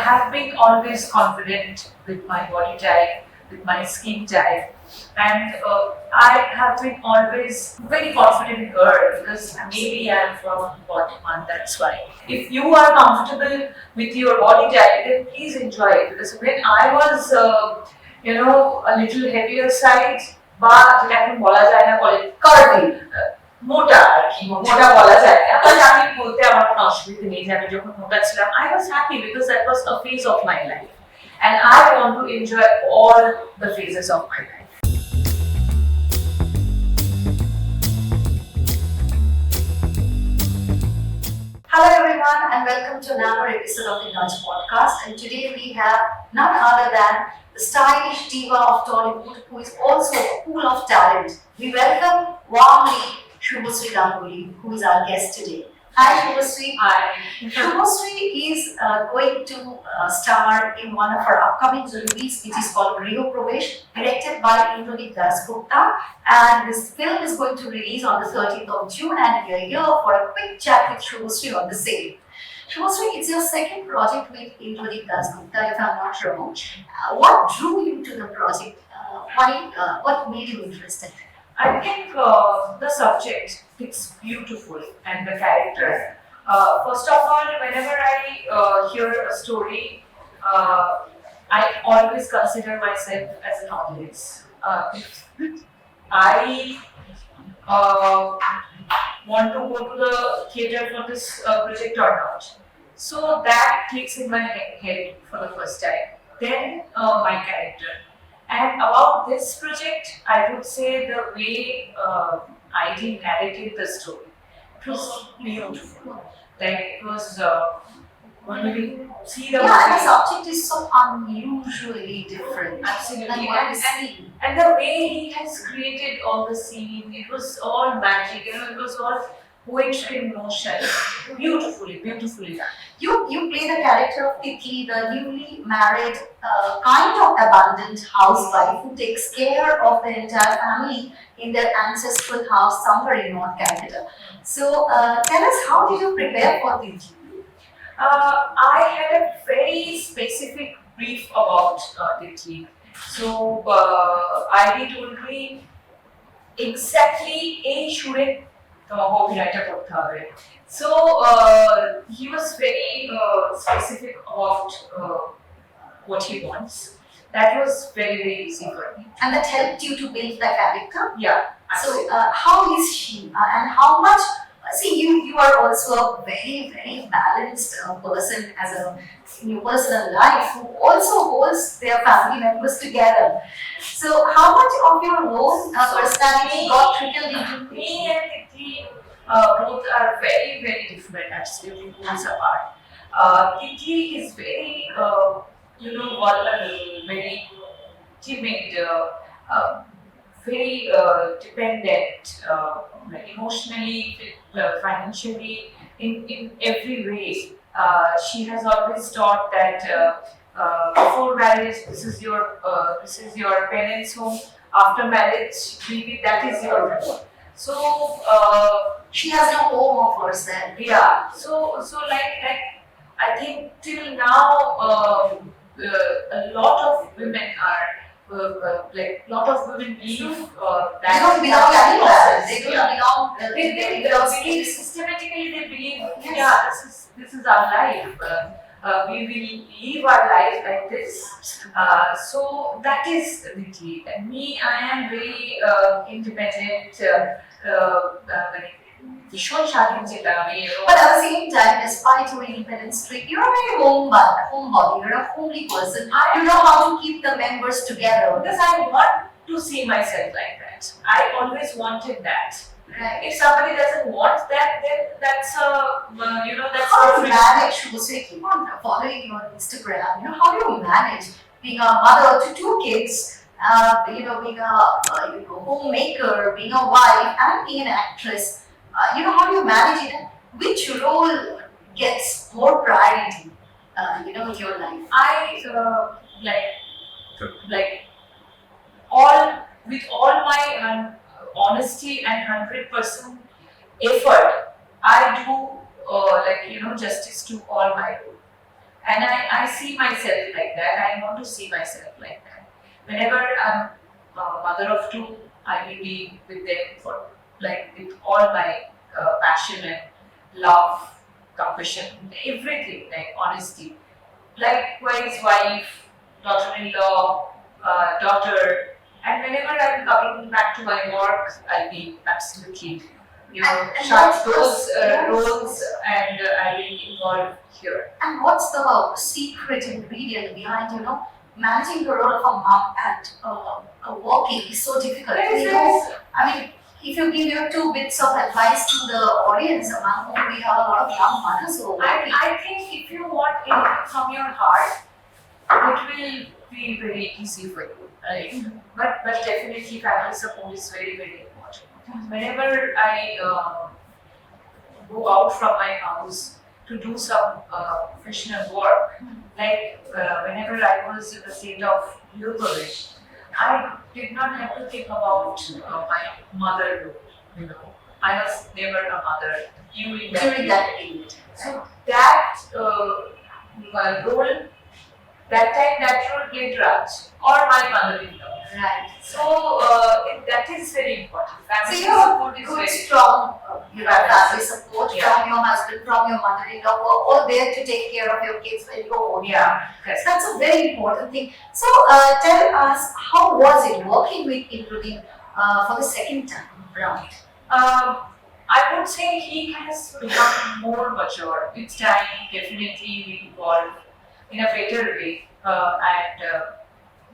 have been always confident with my body type, with my skin type, and I have been always very confident girl because maybe I am from bottom one, that's why. If you are comfortable with your body type, then please enjoy it because when I was, a little heavier side, বা যেটা এখন বলা যায় না বলে কার্ভি মোটা আর কি মোটা বলা যায় না বাট আমি বলতে আমার কোনো অসুবিধা নেই যে আমি যখন মোটা ছিলাম I was happy because that was a phase of my life and I want to enjoy all the phases of my life. Hello everyone and welcome to another episode of the Nudge Podcast, and today we have none other than the stylish diva of Tollywood who is also a pool of talent. We welcome warmly Shubhasree Ganguly, who is our guest today. Hi Shubhasree. Hi. Shubhasree is going to star in one of her upcoming movies, which is called Rio Pravesh, directed by Indrajit Dasgupta, and this film is going to release on the 13th of June, and we are here for a quick chat with Shubhasree on the same. Shubhasree, it's your second project with Indrajit Dasgupta, if I'm not wrong. What drew you to the project? What made you interested? I think the subject fits beautiful and the character. First of all, whenever I hear a story, I always consider myself as an audience. If I want to go to the theatre for this project or not. So that clicks in my head for the first time. Then my character. And about this project, I would say the way IT narrated the story. It was beautiful. Like it was when we see the The subject is so unusually different. Absolutely. Than what we see. And the way he has created all the scene, it was all magic, it was all poetry in motion. Beautifully done. You play the character of Titli, the newly married, kind of abandoned housewife who takes care of the entire family in their ancestral house somewhere in North Calcutta. So tell us, how did you prepare for Titli? I had a very specific brief about Titli. So ID told me exactly এই সুরে তোমাকে অভিনয়টা করতে হবে. So he was very specific about what he wants. That was very easy for me. And that helped you to build the character? Yeah. So how is she and how much? See, you are also a very balanced person as in your personal life who also holds their family members together. So how much of your own personality got trickled into me and Titli both are very different, absolutely poles apart. Titli is very vulnerable, very timid, very dependent, emotionally, financially, in every way. She has always taught that before marriage, this is your parents' home. After marriage, maybe that is your home. So she has no home of herself. Yeah. So like I think till now, a lot of women are. Lot of women believe that they don't belong anywhere. They don't belong. They systematically they believe this is our life. We will live our life like this. So that is Titli. And me, I am very independent. ভীষণ স্বাধীন যেটা আমি but at the same time, despite your independent streak, you're a very homebody, you're a homely person. You know how to keep the members together. Because I want to see myself like that. I always wanted that. Right. If somebody doesn't want that, then that's that's how do you manage? Shubhasree, keep on following you on Instagram. How do you manage being a mother to two kids, being a homemaker, being a wife, and being an actress? How do you manage it? Which role gets more priority, in your life? I with all my honesty and 100% effort, I do justice to all my role. And I see myself like that. I want to see myself like that. Whenever I'm a mother of two, I will be with them for like with all my passion and love, compassion, everything, like honesty. Likewise, wife, daughter-in-law, daughter, and whenever I'm coming back to my work, I'll be absolutely, And shut what's those yes. roles and I'll be involved here. And what's the secret ingredient behind, managing the role of a mom and working is so difficult. Yes. I mean, if you give your 2 bits of advice to the audience, among whom we have a lot of young mothers who are working. I think if you want anything from your heart, it will be very easy for you. Right? But definitely family support is very, very important. Whenever I go out from my house to do some professional work, like whenever I was in the state of Ukraine, I did not have to think about my motherhood. I was never a mother during that period. So that role, that time that role played Raj or my mother-in-law. Right. So that is very important. So Family you have support is good, very strong family support Yeah. from your husband, from your mother-in-law, who are all there to take care of your kids when you go home. Yeah. Yes. So that's a very important thing. So tell us, how was it working with Indradeep for the second time round? I would say he has become more mature. With time, definitely we evolved in a better way. And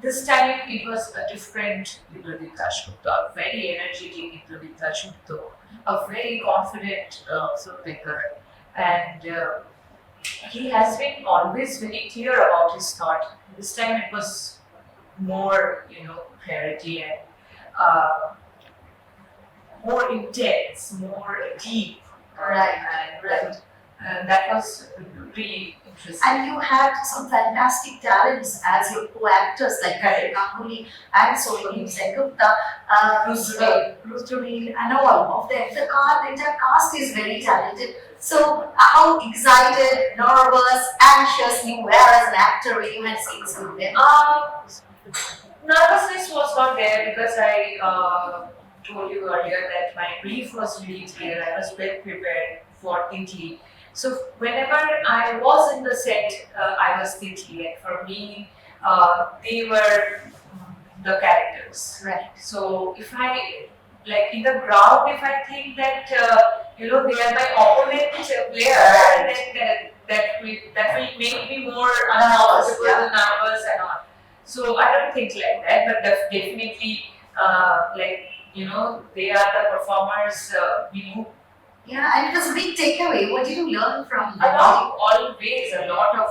this time it was a different Indradeep Dashgupta, a very energetic Indradeep Dashgupta, a very confident filmmaker. And he has been always very clear about his thought. This time it was more, clarity and more intense, more deep. Right. And that was really interesting. And you had some fantastic talents as your co-actors like Karan Ganguly and Sohini Sengupta, Ruth and all of them. The entire cast is very talented. So, how excited, nervous, anxious you were as an actor when you had scenes with them? Nervousness was not there because I told you earlier that my brief was really clear. I was well prepared for Titli. So whenever I was in the set, I was Titli, and for me, they were the characters. Right. So if I, like in the ground, if I think that they are my opponent player, then that will make me more uncomfortable, nervous and all. So I don't think like that, but definitely they are the performers. We move. Yeah, and it was a big takeaway. What did you learn from them? Always a lot of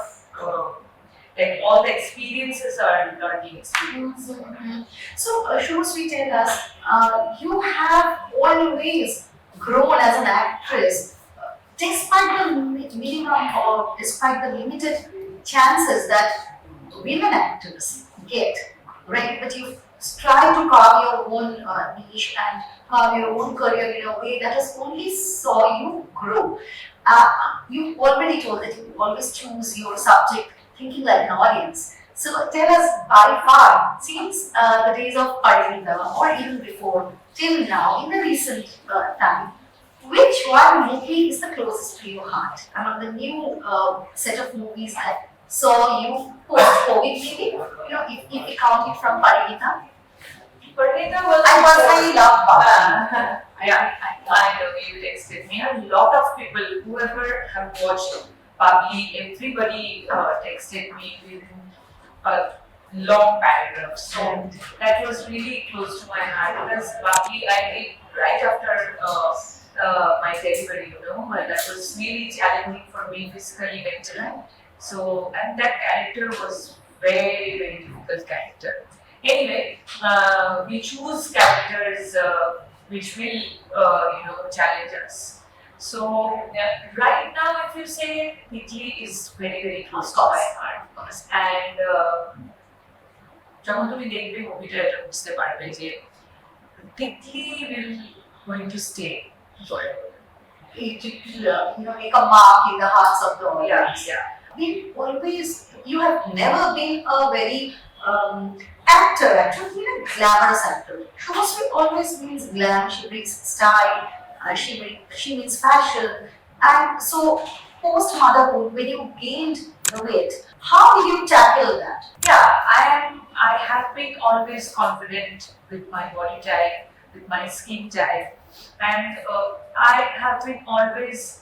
all the experiences are learning experiences. Mm-hmm. So, Shubhasree, tell us, you have always grown as an actress, despite the minimum or despite the limited chances that women actors get, right? But you try to carve your own niche and carve your own career in a way that has only saw you grow. You already told that you always choose your subject thinking like an audience. So tell us, by far, since the days of Parikita or even before, till now, in the recent time, which one movie is the closest to your heart? Among the new set of movies that saw you post-COVID, maybe, if we count it from Parikita. Parikita was. I personally love Babli. Yeah, I know you texted me. A lot of people, whoever have watched Babli, everybody texted me with a long paragraph. So that was really close to my heart because Babli I did right after my delivery, and that was really challenging for me physically, mentally. So, and that character was very, very difficult character. Anyway, we choose characters which will, challenge us. So, right now, if you say Titli is very, very close to my heart. And যখন তুমি দেখবে মুভিটা এটা বুঝতে পারবে যে Titli will going to stay forever. It will, make a mark in the hearts of the audience. Yeah. been always, you have never been a very actor, actually, been a glamorous actor. Shubhashree always means glam, she brings style, she means fashion. And so, post motherhood, when you gained the weight, how did you tackle that? Yeah, I have been always confident with my body type, with my skin type, and I have been always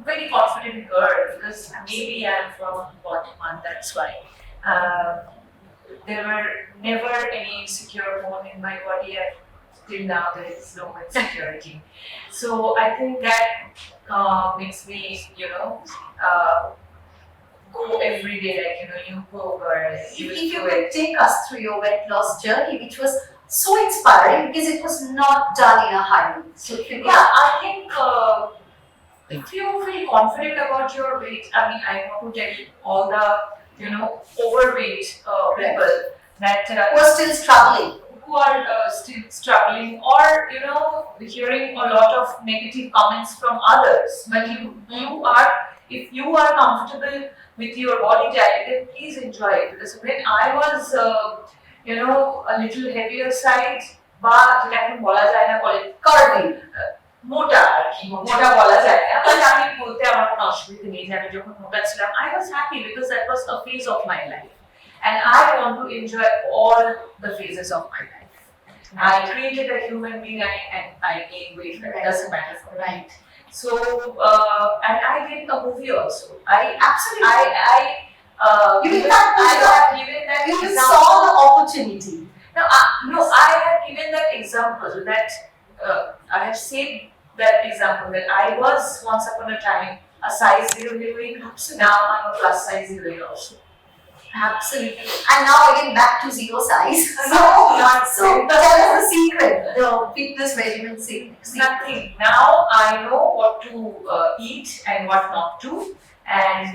very confident girl because maybe I'm from bottom one, that's why. Um, there were never any insecure bone in my body, and till now there is no insecurity. So I think that makes me, uh, go every day, like, you go girl, you will If you do could it. take us through your weight loss journey, which was so inspiring because it was not done in a hurry. So if you could, Yeah, I think if you feel confident about your weight, I mean, I want to tell you all the, overweight people that who are still struggling. who are still struggling or, hearing a lot of negative comments from others. But if you are comfortable with your body type, then please enjoy it. Because when I was, a little heavier side, বা যেটা এখন বলা যায় না বলে Curvy. মোটা আর কি মোটা বলা যায় না বাট আমি বলতে আমার কোনো অসুবিধা নেই যে আমি যখন মোটা ছিলাম I was happy because that was a phase of my life and I want to enjoy all the phases of my life. I created a human being and I gained weight. It doesn't matter for me. Right. So and I did a movie also. Absolutely. You in given, fact I have given that you example. saw the opportunity. No, I have given that example that I have said that example that I was once upon a time a size 0 heroine. Now I'm a plus size heroine also. Absolutely. And now again back to zero size. So tell us the secret, the fitness regimen secret. Nothing. Now I know what to eat and what not to, and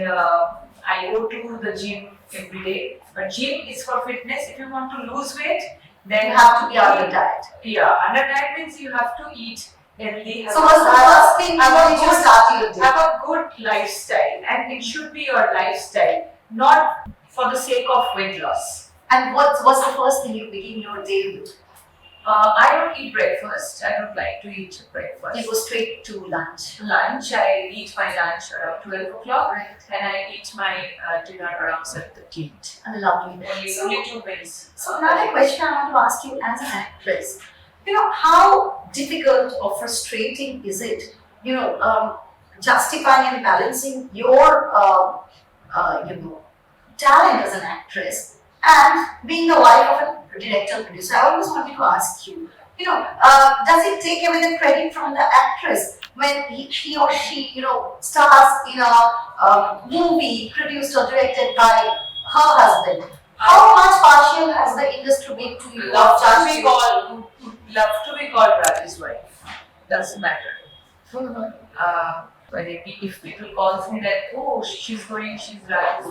I go to the gym every day. But gym is for fitness. If you want to lose weight, then You have to be on the diet. Yeah, under diet means you have to eat healthy. So what's the first thing you have a need to good- start your day? Have a good lifestyle, and it should be your lifestyle, not for the sake of weight loss. And what's the first thing you begin your day with? I don't eat breakfast. I don't like to eat breakfast. You go straight to lunch. Lunch, I eat my lunch around 12 o'clock, Right. and I eat my dinner around 7:30. And lovely. Only 2 meals. So another question I want to ask you as an actress, how difficult or frustrating is it, justifying and balancing your, talent as an actress and being the wife of a director producer? I always wanted to ask you, does it take away the credit from the actress when he or she, stars in a movie produced or directed by her husband? How much partial has the industry been to you? Love to be called Raj's wife. Doesn't matter. But if people calls me that, oh, she's Raj's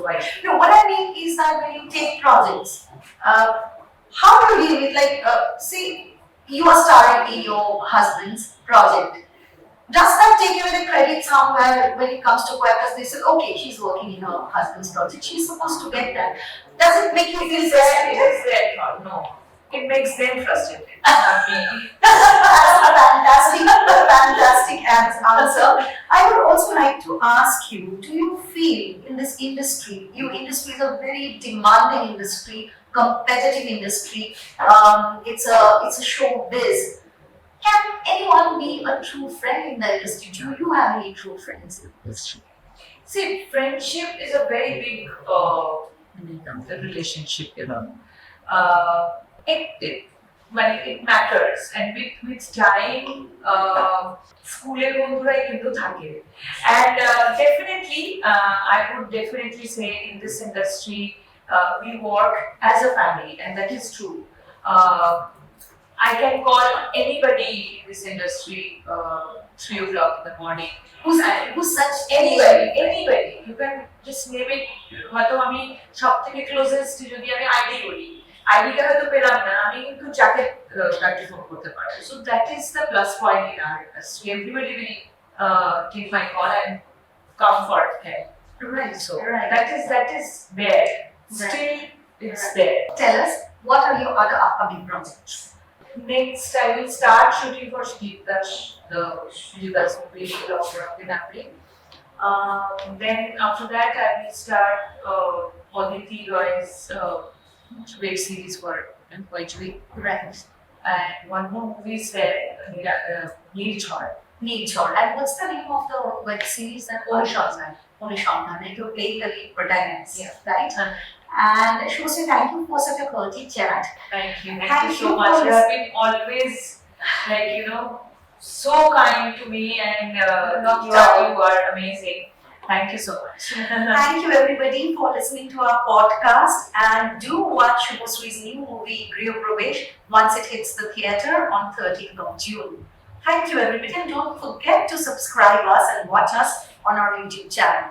wife. No, what I mean is that when you take projects, how do you deal with, say, you are starring in your husband's project. Does that take away the credit somewhere when it comes to workers? They say, okay, she's working in her husband's project, she's supposed to get that. Does it make you feel It frustrated? is their thought. No. It makes them frustrated. Not me. That's a fantastic answer. I would also like to ask you, do you feel in this industry, your industry is a very demanding industry, competitive industry, it's a showbiz. Can anyone be a true friend in the industry? Do you have any true friends in the industry? See, friendship is a very big relationship, it matters, and with time, স্কুলের বন্ধুরাই কিন্তু থাকে, and definitely, I would definitely say in this industry, we work as a family, and that is true. I can call anybody in this industry 3 o'clock in the morning. Who's such Anybody. You can just name it. হয়তো আমি সবথেকে closest যদি আমি ID করি, আইডিটা হয়তো পেলাম না, আমি কিন্তু যাকে তাকে ফোন করতে পারবো। So that is the plus point in our industry. Everybody will take my call and come for help. Right. So Right. that is there. Still, it's there. Tell us, what are your other upcoming projects? Next, I will start shooting for Shikitash, the Shikitash movie of Pinapri. Then after that, I will start Aditi Roy's web series for Poetry. Right. And one more movie is there, Neil Chor. Neil Chor. And what's the name of the web series that Onishan. Onishan, and you're playing the lead protagonist, Yeah. right? And Shubhasri, thank you for such a courteous chat. Thank you. Thank Thank you you so much. for You have been always, so kind to me, and you are amazing. Thank you so much. Thank you everybody for listening to our podcast, and do watch Shubhasri's new movie Griho Pravesh once it hits the theatre on 13th of June. Thank you everybody, and don't forget to subscribe us and watch us on our YouTube channel.